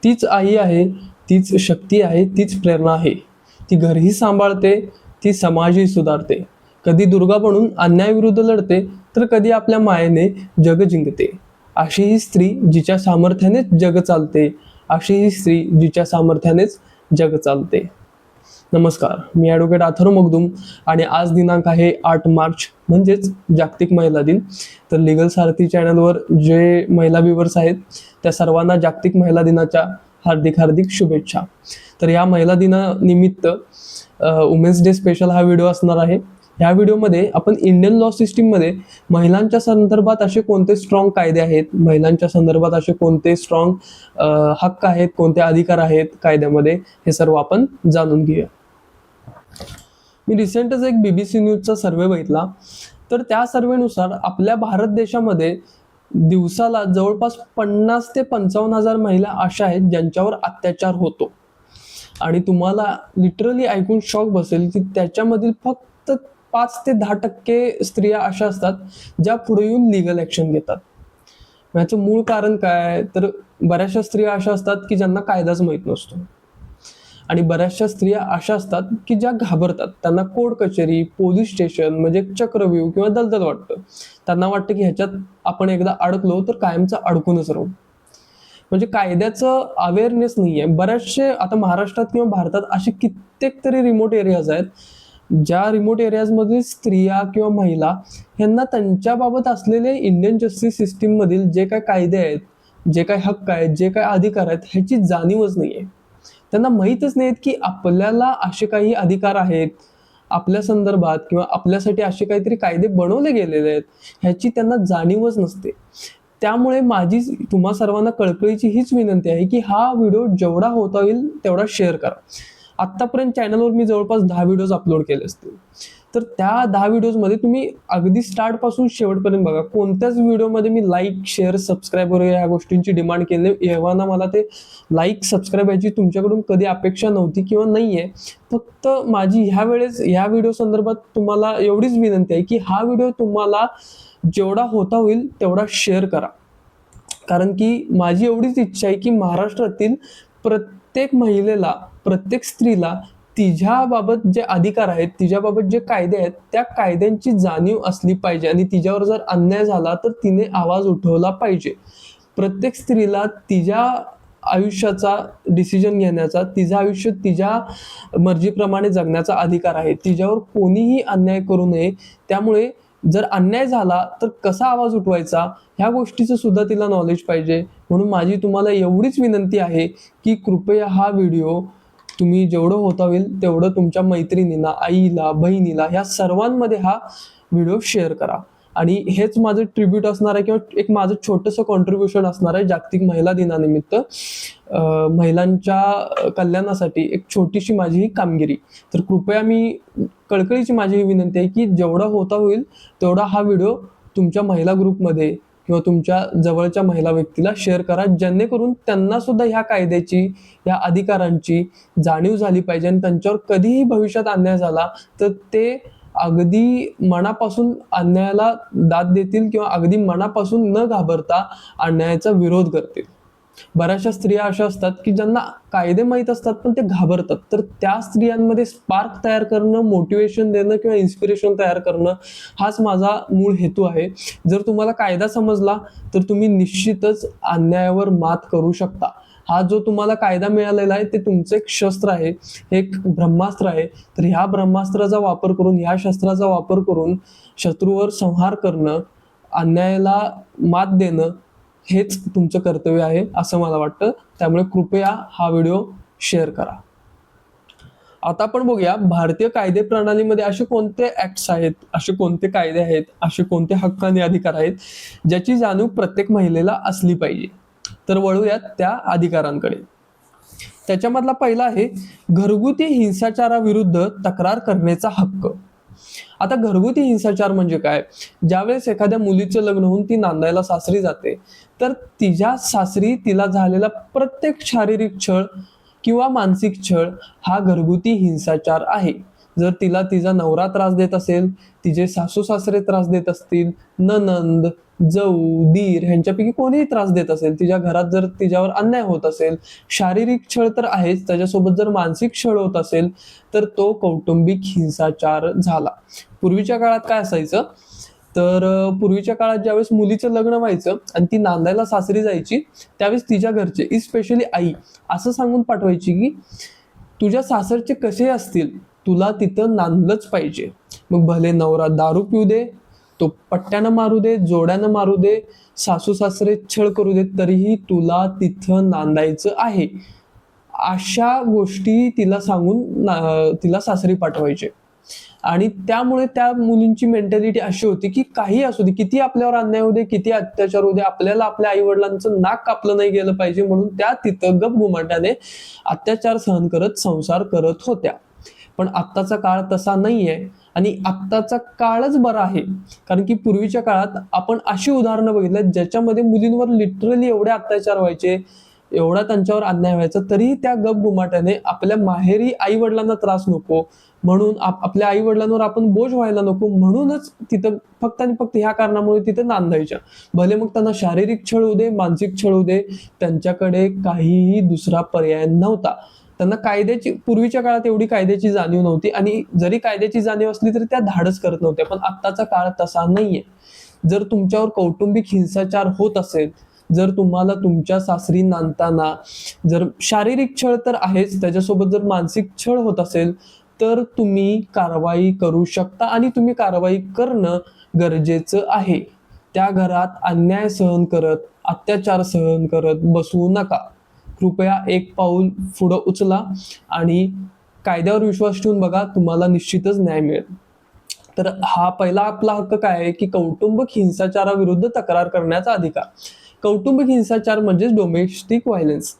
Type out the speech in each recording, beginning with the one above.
तीच आई आहे, तीच शक्ती आहे, तीच प्रेरणा आहे. ती घरही सांभाळते, ती समाजही सुधारते. कधी दुर्गा बनून अन्यायाविरुद्ध लढते, तर कधी आपल्या मायेने जग जिंकते. अशी ही स्त्री जिच्या सामर्थ्यानेच जग चालते. अशी ही स्त्री जिच्या सामर्थ्यानेच जग चालते. नमस्कार, मी ॲडव्होकेट अथर्व मगदूम आणि आज दिनांक आहे 8 मार्च, म्हणजेच जागतिक महिला दिन. तर लिगल सारथी चॅनलवर जे महिला व्ह्यूवर्स आहेत त्या सर्वांना जागतिक महिला दिनाच्या हार्दिक हार्दिक शुभेच्छा. तर या महिला दिनानिमित्त वुमेन्स डे स्पेशल हा व्हिडिओ असणार आहे. ह्या व्हिडिओमध्ये आपण इंडियन लॉ सिस्टीममध्ये महिलांच्या संदर्भात असे कोणते स्ट्रॉंग कायदे आहेत, महिलांच्या संदर्भात असे कोणते स्ट्रॉंग हक्क आहेत, कोणते अधिकार आहेत कायद्यामध्ये, हे सर्व आपण जाणून घेऊया. मी रिसेंटच एक BBC न्यूजचा सर्वे बघितला. तर त्या सर्वेनुसार आपल्या भारत देशामध्ये दिवसाला जवळपास 50 ते 55 हजार महिला अशा आहेत ज्यांच्यावर अत्याचार होतो. आणि तुम्हाला लिटरली ऐकून शॉक बसेल की त्याच्यामधील फक्त 5 ते 10% स्त्रिया अशा असतात ज्या पुढे येऊन लिगल ॲक्शन घेतात. याचं मूळ कारण काय, तर बऱ्याचशा स्त्रिया अशा असतात की ज्यांना कायदाच माहीत नसतो. आणि बऱ्याचशा स्त्रिया अशा असतात की ज्या घाबरतात. त्यांना कोर्ट कचेरी, पोलीस स्टेशन म्हणजे चक्रव्यूह किंवा दलदल वाटतं. त्यांना वाटतं की ह्याच्यात आपण एकदा अडकलो तर कायमचं अडकूनच राहू. म्हणजे कायद्याचं अवेअरनेस नाही आहे. बऱ्याचशे आता महाराष्ट्रात किंवा भारतात असे कित्येक तरी रिमोट एरियाज आहेत ज्या रिमोट एरियाजमधील स्त्रिया किंवा महिला ह्यांना त्यांच्याबाबत असलेले इंडियन जस्टिस सिस्टीममधील जे काही कायदे आहेत, जे काही हक्क आहेत, जे काही अधिकार आहेत, ह्याची जाणीवच नाही आहे. त्यांना माहीतच नाहीत की आपल्याला असे काही अधिकार आहेत आपल्या संदर्भात किंवा आपल्यासाठी असे काहीतरी कायदे बनवले गेलेले आहेत, ह्याची त्यांना जाणीवच नसते. त्यामुळे माझी तुम्हा सर्वांना कळकळीची हीच विनंती आहे की हा व्हिडिओ जेवढा होता होईल तेवढा शेअर करा. आत्तापर्यंत चॅनलवर मी जवळपास 10 व्हिडिओज अपलोड केले असतील. तर त्या 10 व्हिडिओजमध्ये तुम्ही अगदी स्टार्टपासून शेवटपर्यंत बघा. कोणत्याच व्हिडिओमध्ये मी लाईक, शेअर, सबस्क्राईब वगैरे ह्या गोष्टींची डिमांड केली नाही. एव्हाना मला ते लाईक, सबस्क्राईब याची तुमच्याकडून कधी अपेक्षा नव्हती किंवा नाही आहे. फक्त माझी ह्या व्हिडिओ संदर्भात तुम्हाला एवढीच विनंती आहे की हा व्हिडिओ तुम्हाला जेवढा होता होईल तेवढा शेअर करा. कारण की माझी एवढीच इच्छा आहे की महाराष्ट्रातील प्रत्येक महिलेला, प्रत्येक स्त्रीला तिच्याबाबत जे अधिकार आहेत, तिच्याबाबत जे कायदे आहेत, त्या कायद्यांची जाणीव असली पाहिजे. आणि तिच्यावर जर अन्याय झाला तर तिने आवाज उठवला पाहिजे. प्रत्येक स्त्रीला तिच्या आयुष्याचा डिसिजन घेण्याचा, तिचं आयुष्य तिच्या मर्जीप्रमाणे जगण्याचा अधिकार आहे. तिच्यावर कोणीही अन्याय करू नये. त्यामुळे जर अन्याय झाला तर कसा आवाज उठवायचा ह्या गोष्टीचं सुद्धा तिला नॉलेज पाहिजे. म्हणून माझी तुम्हाला एवढीच विनंती आहे की कृपया हा व्हिडिओ तुम्ही जेवढं होता होईल तेवढं तुमच्या मैत्रिणींना, आईला, बहिणीला ह्या सर्वांमध्ये हा व्हिडिओ शेअर करा. आणि हेच माझं ट्रिब्यूट असणार आहे किंवा एक माझं छोटंसं कॉन्ट्रीब्युशन असणार आहे जागतिक महिला दिनानिमित्त. महिलांच्या कल्याणासाठी एक छोटीशी माझी ही कामगिरी. तर कृपया मी कळकळीची माझी ही विनंती आहे की जेवढा होता होईल तेवढा हा व्हिडिओ तुमच्या महिला ग्रुपमध्ये किंवा तुमच्या जवळच्या महिला व्यक्तीला शेअर करा, जेणेकरून त्यांना सुद्धा ह्या कायद्याची, या अधिकारांची जाणीव झाली पाहिजे. आणि त्यांच्यावर कधीही भविष्यात अन्याय झाला तर ते अगदी मनापासून अन्यायाला दाद देतील किंवा अगदी मनापासून न घाबरता अन्यायाचा विरोध करतील. बऱ्याचशा स्त्रिया अशा असतात की ज्यांना कायदे माहीत असतात पण ते घाबरतात. तर त्या स्त्रियांमध्ये स्पार्क तयार करणं, मोटिवेशन देणं किंवा इन्स्पिरेशन तयार करणं हाच माझा मूळ हेतू आहे. जर तुम्हाला कायदा समजला तर तुम्ही निश्चितच अन्यायावर मात करू शकता. हा जो तुम्हाला कायदा मिळालेला आहे ते तुमचं एक शस्त्र आहे, हे एक ब्रह्मास्त्र आहे. तर ह्या ब्रह्मास्त्राचा वापर करून, ह्या शस्त्राचा वापर करून शत्रूवर संहार करणं, अन्यायाला मात देणं हेच तुमचं कर्तव्य आहे असं मला वाटतं. त्यामुळे कृपया हा व्हिडिओ शेअर करा. आता आपण बघूया भारतीय कायदे प्रणालीमध्ये असे कोणते ऍक्ट्स आहेत, असे कोणते कायदे आहेत, असे कोणते हक्क आणि अधिकार आहेत ज्याची जाणीव प्रत्येक महिलेला असली पाहिजे. तर वळूयात त्या अधिकारांकडे. त्याच्यामधला पहिला आहे घरगुती हिंसाचाराविरुद्ध तक्रार करण्याचा हक्क. आता घरगुती हिंसाचार म्हणजे काय, ज्यावेळेस एखाद्या मुलीचं लग्न होऊन ती नांदायला सासरी जाते तर तिच्या सासरी तिला झालेला प्रत्येक शारीरिक छळ किंवा मानसिक छळ हा घरगुती हिंसाचार आहे. जर तिला तिचा नवरा त्रास देत असेल, तिचे सासू सासरे त्रास देत असतील, ननंद, जाऊ, दीर ह्यांच्यापैकी कोणीही त्रास देत असेल, तिच्या घरात जर तिच्यावर अन्याय होत असेल, शारीरिक छळ तर आहेच, त्याच्यासोबत जर मानसिक छळ होत असेल तर तो कौटुंबिक हिंसाचार झाला. पूर्वीच्या काळात काय असायचं, तर पूर्वीच्या काळात ज्यावेळेस मुलीचं लग्न व्हायचं आणि ती नांदायला सासरी जायची, त्यावेळेस तिच्या घरचे इस्पेशली आई असं सांगून पाठवायची की तुझ्या सासरचे कसे असतील, तुला तिथं नांदलंच पाहिजे. मग भले नवरा दारू पिऊ दे, तो पट्ट्यानं मारू दे, जोड्यानं मारू दे, सासू सासरे छळ करू दे, तरीही तुला तिथं नांदायचं आहे. अशा गोष्टी तिला सांगून तिला सासरी पाठवायचे. आणि त्यामुळे त्या मुलींची मेंटॅलिटी अशी होती की काही असू दे, किती आपल्यावर अन्याय होऊ दे, किती अत्याचार होऊ दे, आपल्याला आपल्या आई वडिलांचं नाक कापलं नाही गेलं पाहिजे, म्हणून त्या तिथं गपगुमाटाने अत्याचार सहन करत संसार करत होत्या. पण आत्ताचा काळ तसा नाहीये आणि आत्ताचा काळच बरा आहे. कारण की पूर्वीच्या काळात आपण अशी उदाहरणं बघितली ज्याच्यामध्ये मुलींवर लिटरली एवढे अत्याचार व्हायचे, एवढा त्यांच्यावर अन्याय व्हायचा, तरीही त्या गपगुमाटाने आपल्या माहेरी आई वडिलांना त्रास नको म्हणून, आपल्या आई वडिलांवर आपण बोज व्हायला नको म्हणूनच तिथं फक्त आणि फक्त ह्या कारणामुळे तिथं नांदायच्या. भले मग त्यांना शारीरिक छळ होऊ दे, मानसिक छळ होऊ दे, त्यांच्याकडे काहीही दुसरा पर्याय नव्हता. त्यांना कायद्याची, पूर्वीच्या काळात एवढी कायद्याची जाणीव नव्हती आणि जरी कायद्याची जाणीव असली तरी त्या धाडस करत नव्हत्या. पण आत्ताचा काळ तसा नाहीये. जर तुमच्यावर कौटुंबिक हिंसाचार होत असेल, जर तुम्हाला तुमच्या सासरी नांदताना जर शारीरिक छळ तर आहेच, त्याच्यासोबत जर मानसिक छळ होत असेल तर तुम्ही कारवाई करू शकता आणि तुम्ही कारवाई करणं गरजेचं आहे. त्या घरात अन्याय सहन करत, अत्याचार सहन करत बसू नका. कृपया एक पाऊल पुढं उचला आणि कायद्यावर विश्वास ठेवून बघा, तुम्हाला निश्चितच न्याय मिळेल. तर हा पहिला आपला हक्क काय आहे की कौटुंबिक हिंसाचाराविरुद्ध तक्रार करण्याचा अधिकार. कौटुंबिक हिंसाचार म्हणजे डोमेस्टिक व्हायलन्स.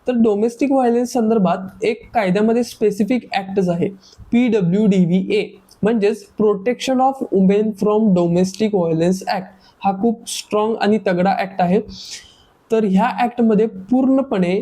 तर डोमेस्टिक व्हायलन्स संदर्भात एक कायद्यामध्ये स्पेसिफिक ऍक्टच आहे, PWDVA म्हणजेच protection of women from domestic violence act. हा खूप स्ट्रॉंग आणि तगडा ऍक्ट आहे. तर ह्या ऍक्टमध्ये पूर्णपणे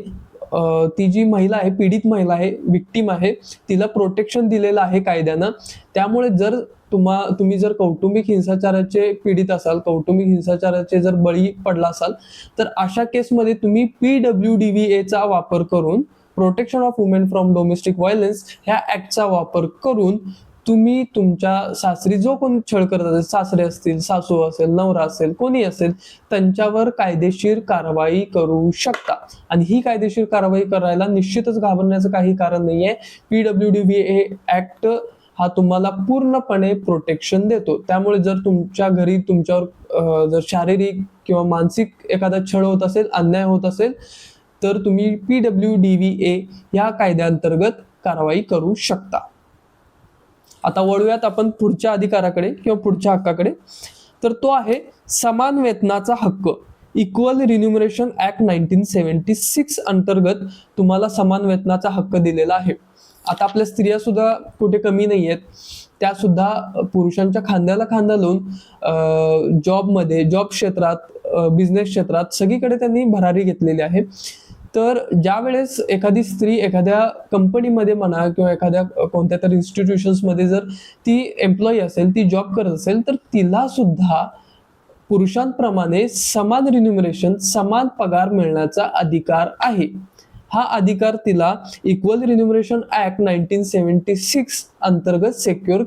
ती जी महिला आहे, पीडित महिला आहे, विक्टीम आहे, तिला प्रोटेक्शन दिलेलं आहे कायद्यानं. त्यामुळे जर तुम्ही जर कौटुंबिक हिंसाचाराचे पीडित असाल, कौटुंबिक हिंसाचाराचे जर बळी पडला असाल, तर अशा केसमध्ये तुम्ही PWDVA चा वापर करून, protection of women from domestic violence ह्या ऍक्टचा वापर करून तुम्ही तुमच्या सासरी जो कोणी छळ करत असेल, सासरे असतील, सासू असेल, नवरा असेल, कोणी असेल, त्यांच्यावर कायदेशीर कारवाई करू शकता. आणि ही कायदेशीर कारवाई करायला निश्चितच घाबरण्याचं काही कारण नाहीये. PWDVA ऍक्ट हा तुम्हाला पूर्णपणे प्रोटेक्शन देतो. त्यामुळे जर तुमच्या घरी तुमच्यावर जर शारीरिक किंवा मानसिक एखादा छळ होत असेल, अन्याय होत असेल, तर तुम्ही PWDVA या कायद्याअंतर्गत कारवाई करू शकता. आता वळूयात आपण पुढच्या अधिकाराकडे किंवा पुढच्या हक्काकडे. तर तो आहे समान वेतनाचा हक्क. इक्वल रिन्युमरेशन ऍक्ट 1976 अंतर्गत तुम्हाला समान वेतनाचा हक्क दिलेला आहे. आता आपल्या स्त्रिया सुद्धा कुठे कमी नाही आहेत, त्या सुद्धा पुरुषांच्या खांद्याला खांदा लावून जॉबमध्ये, जॉब क्षेत्रात, बिझनेस क्षेत्रात सगळीकडे त्यांनी भरारी घेतलेली आहे. तर ज्या वेळेस एखादी स्त्री एखाद्या कंपनीमध्ये म्हणा किंवा एखाद्या कोणत्या तरी इन्स्टिट्यूशन्समध्ये जर ती एम्प्लॉई असेल, ती जॉब करत असेल, तर तिला सुद्धा पुरुषांप्रमाणे समान रिन्युमरेशन, समान पगार मिळण्याचा अधिकार आहे. हा अधिकार तिला इक्वल रिन्युमरेशन ऍक्ट 1976 अंतर्गत सेक्युअर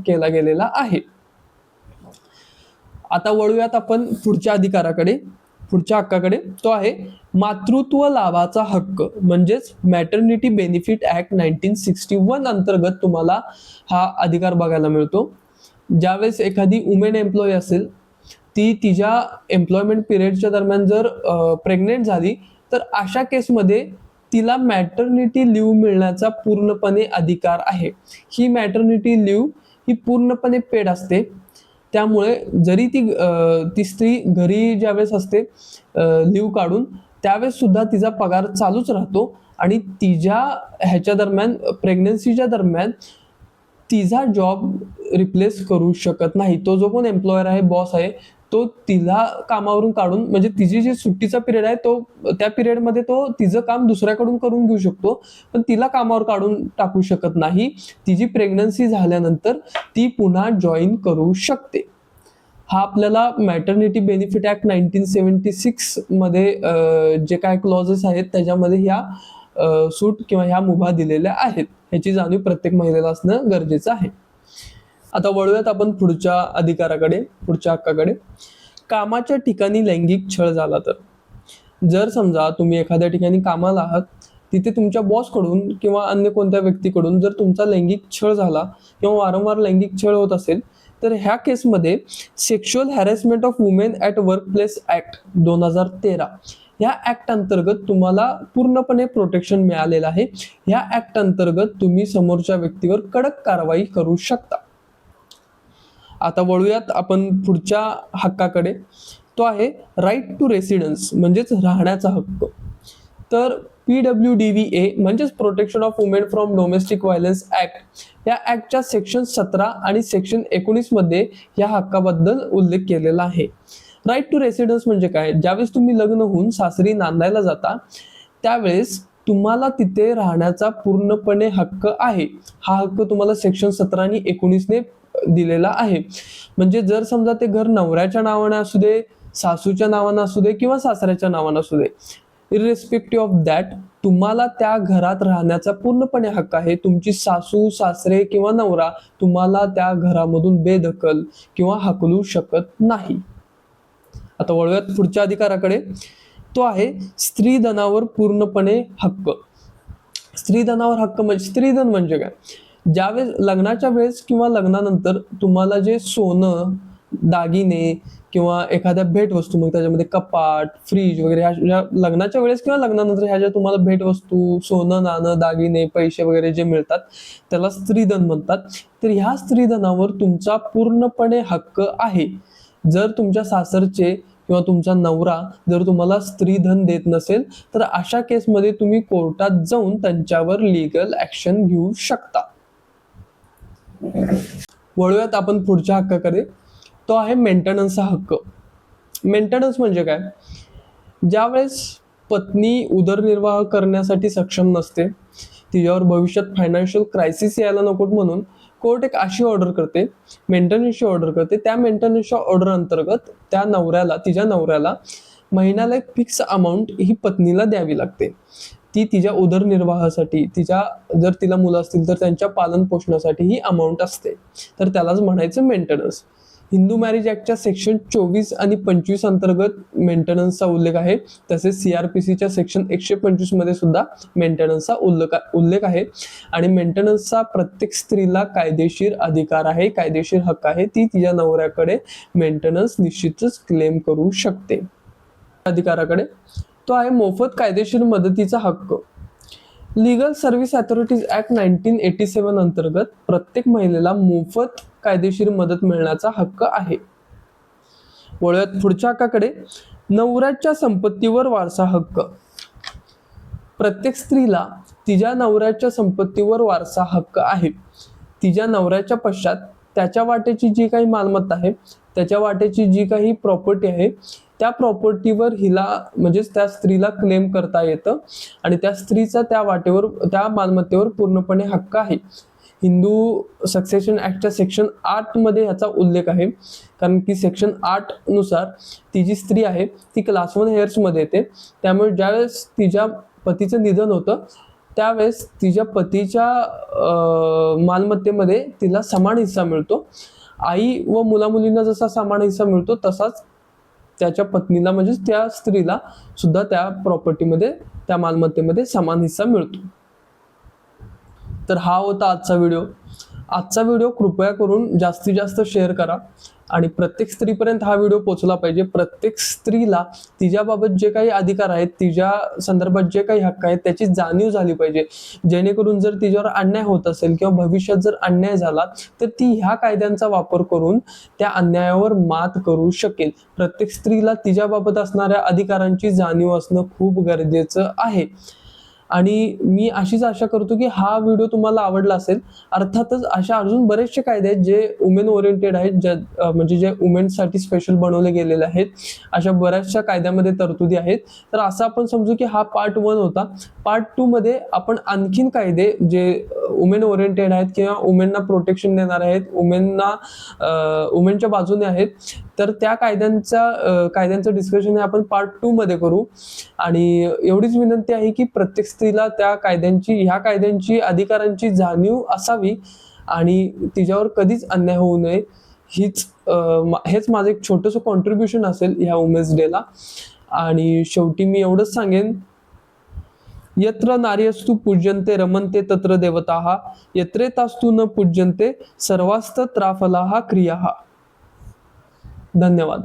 केला गेलेला आहे. आता वळूयात आपण पुढच्या अधिकाराकडे, पुढच्या हक्काकडे. तो आहे मातृत्व लाभाचा हक्क, म्हणजेच मॅटर्निटी बेनिफिट ऍक्ट 1961 अंतर्गत तुम्हाला हा अधिकार बघायला मिळतो. ज्यावेळेस एखादी वुमेन एम्प्लॉई असेल, ती तिच्या एम्प्लॉयमेंट पिरियडच्या दरम्यान जर प्रेग्नेंट झाली, तर अशा केसमध्ये तिला मॅटर्निटी लिव्ह मिळण्याचा पूर्णपणे अधिकार आहे. ही मॅटर्निटी लिव्ह ही पूर्णपणे पेड असते. त्यामुळे जरी ती स्त्री घरी ज्यावेळेस असते लिव्ह काढून, त्यावेळेस सुद्धा तिचा पगार चालूच राहतो आणि तिच्या ह्याच्या दरम्यान, प्रेग्नन्सीच्या दरम्यान तिचा जॉब रिप्लेस करू शकत नाही. तो जो कोण एम्प्लॉयर आहे, बॉस आहे, तो तिला कामावरून काढून, म्हणजे तिची जी सुट्टीचा पिरियड आहे तो त्या पिरियडमध्ये तो तिचं काम दुसऱ्याकडून करून घेऊ शकतो, पण तिला कामावर काढून टाकू शकत नाही. तिची प्रेग्नन्सी झाल्यानंतर ती पुन्हा जॉईन करू शकते. हा आपल्याला मॅटर्निटी बेनिफिट ऍक्ट 1976 मध्ये जे काय क्लॉजेस आहेत त्याच्यामध्ये ह्या सूट किंवा ह्या मुभा दिलेल्या आहेत. ह्याची जाणीव प्रत्येक महिलेला असणं गरजेचं आहे. आता वळूयात आपण पुढच्या अधिकाराकडे, पुढच्या हक्काकडे. कामाच्या ठिकाणी लैंगिक छळ झाला तर. जर समजा तुम्ही एखाद्या ठिकाणी कामाला आहात, तिथे तुमच्या बॉसकडून किंवा अन्य कोणत्या व्यक्तीकडून जर तुमचा लैंगिक छळ झाला किंवा वारंवार लैंगिक छळ होत असेल, तर ह्या केसमध्ये sexual harassment of women at work place act 2013 ह्या ऍक्ट अंतर्गत तुम्हाला पूर्णपणे प्रोटेक्शन मिळालेलं आहे. ह्या ऍक्ट अंतर्गत तुम्ही समोरच्या व्यक्तीवर कडक कारवाई करू शकता. आता वळूयात आपण पुढच्या हक्काकडे. तो आहे राईट टू रेसिडन्स, म्हणजेच राहण्याचा हक्क. तर PWDVA म्हणजेच protection of women from domestic violence act या ऍक्टच्या सेक्शन 17 आणि सेक्शन 19 मध्ये या हक्काबद्दल उल्लेख केलेला आहे. राईट टू रेसिडन्स म्हणजे काय? ज्यावेळेस तुम्ही लग्न होऊन सासरी नांदायला जाता त्यावेळेस तुम्हाला तिथे राहण्याचा पूर्णपणे हक्क आहे. हा हक्क तुम्हाला सेक्शन 17 आणि 19 ने दिलेला आहे. म्हणजे जर समजा ते घर नवऱ्याच्या नावाने असू दे, सासूच्या नावानं असू दे किंवा सासऱ्याच्या नावानं असू दे, इररेस्पेक्टिव्ह ऑफ दॅट तुम्हाला त्या घरात राहण्याचा पूर्णपणे हक्क आहे. तुमची सासू, सासरे किंवा नवरा तुम्हाला त्या घरामधून बेदखल किंवा हाकलू शकत नाही. आता वळूयात पुढच्या अधिकाराकडे. तो आहे स्त्रीधनावर पूर्णपणे हक्क. स्त्रीधनावर हक्क म्हणजे स्त्रीधन म्हणजे काय? ज्यावेळेस लग्नाच्या वेळेस किंवा लग्नानंतर तुम्हाला जे सोनं, दागिने किंवा एखाद्या भेटवस्तू, मग त्याच्यामध्ये कपाट, फ्रीज वगैरे ह्या लग्नाच्या वेळेस किंवा लग्नानंतर ह्या ज्या तुम्हाला भेटवस्तू, सोनं, नाणं, दागिने, पैसे वगैरे जे मिळतात त्याला स्त्रीधन म्हणतात. तर ह्या स्त्रीधनावर तुमचा पूर्णपणे हक्क आहे. जर तुमच्या सासरचे किंवा तुमचा नवरा जर तुम्हाला स्त्रीधन देत नसेल तर अशा केसमध्ये तुम्ही कोर्टात जाऊन त्यांच्यावर लीगल ऍक्शन घेऊ शकता. वळूयात आपण पुढच्या हक्काकडे. तो आहे मेंटेनन्सचा हक्क. मेंटेनन्स म्हणजे काय? ज्यावेळेस पत्नी उदरनिर्वाह करण्यासाठी सक्षम नसते, तिच्यावर भविष्यात फायनान्शियल क्रायसिस यायला नको म्हणून कोर्ट एक अशी ऑर्डर करते, मेंटेनन्सची ऑर्डर करते. त्या मेंटेनन्सच्या ऑर्डर अंतर्गत त्या नवऱ्याला, तिच्या नवऱ्याला महिन्याला एक फिक्स अमाऊंट ही पत्नीला द्यावी लागते. ती तिच्या उदरनिर्वाहासाठी, जर तिला मुलं असतील तर त्यांच्या पालन पोषणासाठी ही अमाऊंट असते. तर त्यालाच म्हणायचं मेंटेनन्स. हिंदू मॅरेज ऍक्टच्या सेक्शन 24 आणि 25 अंतर्गत मेंटेनन्सचा उल्लेख आहे. तसेच CRPCच्या सेक्शन 125 मध्ये सुद्धा मेंटेनन्सचा उल्लेख आहे. आणि मेंटेनन्सचा प्रत्येक स्त्रीला कायदेशीर अधिकार आहे, कायदेशीर हक्क आहे. ती तिच्या नवऱ्याकडे मेंटेनन्स निश्चितच क्लेम करू शकते. अधिकाराकडे तो आहे मोफत कायदेशीर मदतीचा हक्क. लीगल सर्व्हिस अथॉरिटीज ऍक्ट 1987 अंतर्गत प्रत्येक महिलेला मोफत कायदेशीर मदत मिळण्याचा हक्क आहे. वळूयात पुढच्या हक्काकडे. नवऱ्याच्या संपत्तीवर वारसा हक्क. प्रत्येक स्त्रीला तिच्या नवऱ्याच्या संपत्तीवर वारसा हक्क आहे. तिच्या नवऱ्याच्या पश्चात त्याच्या वाटेची जी काही मालमत्ता आहे, त्याच्या वाटेची जी काही प्रॉपर्टी आहे, त्या प्रॉपर्टीवर हिला म्हणजेच त्या स्त्रीला क्लेम करता येतं आणि त्या स्त्रीचा त्या वाटेवर, त्या मालमत्तेवर पूर्णपणे हक्क आहे. हिंदू सक्सेशन ऍक्टच्या सेक्शन 8 मध्ये ह्याचा उल्लेख आहे. कारण की सेक्शन 8 नुसार ती जी स्त्री आहे ती क्लास 1 हेअर्स मध्ये येते. त्यामुळे ज्यावेळेस तिच्या पतीचं निधन होतं त्यावेळेस तिच्या पतीच्या मालमत्तेमध्ये तिला समान हिस्सा मिळतो. आई व मुलामुलींना जसा समान हिस्सा मिळतो तसाच त्याच्या पत्नीला म्हणजेच त्या स्त्रीला सुद्धा त्या प्रॉपर्टीमध्ये, त्या मालमत्तेमध्ये समान हिस्सा मिळतो. तर हा होता आजचा व्हिडिओ. आजचा व्हिडिओ कृपया करून जास्तीत जास्त शेअर करा आणि प्रत्येक स्त्रीपर्यंत हा व्हिडिओ पोहोचला पाहिजे. प्रत्येक स्त्रीला तिच्याबाबत जे काही अधिकार आहेत, तिच्या संदर्भात जे काही हक्क आहेत त्याची जाणीव झाली पाहिजे. जेणेकरून जर तिच्यावर अन्याय होत असेल किंवा भविष्यात जर अन्याय झाला तर ती ह्या कायद्यांचा वापर करून त्या अन्यायावर मात करू शकेल. प्रत्येक स्त्रीला तिच्याबाबत असणाऱ्या अधिकारांची जाणीव असणं खूप गरजेचं आहे. आणि मी अशीच आशा करतो की हा व्हिडिओ तुम्हाला आवडला असेल. अर्थातच अशा अजून बरेचसे कायदे आहेत जे वुमेन ओरिएंटेड आहेत, म्हणजे जे वुमेन्ससाठी स्पेशल बनवले गेलेले आहेत. अशा बऱ्याचशा कायद्यामध्ये तरतुदी आहेत. तर असं आपण समजू की हा पार्ट 1 होता. पार्ट 2 मध्ये आपण आणखीन कायदे जे वुमेन ओरिएंटेड आहेत किंवा वुमेनना प्रोटेक्शन देणार आहेत, वुमेनच्या बाजूने आहेत, तर त्या कायद्यांचं डिस्कशन हे आपण पार्ट 2 मध्ये करू. आणि एवढीच विनंती आहे की प्रत्येक स्त्रीला ह्या कायद्यांची अधिकारांची जाणीव असावी आणि तिच्यावर कधीच अन्याय होऊ नये. हेच माझं एक छोटंसं कॉन्ट्रीब्युशन असेल ह्या वुमेन्स डेला. आणि शेवटी मी एवढंच सांगेन, यत्र नार्यस्तु पूज्यन्ते रमन्ते तत्र देवताः, यत्रेतास्तु न पूज्यन्ते सर्वास्तत्राफलाः क्रियाः. धन्यवाद.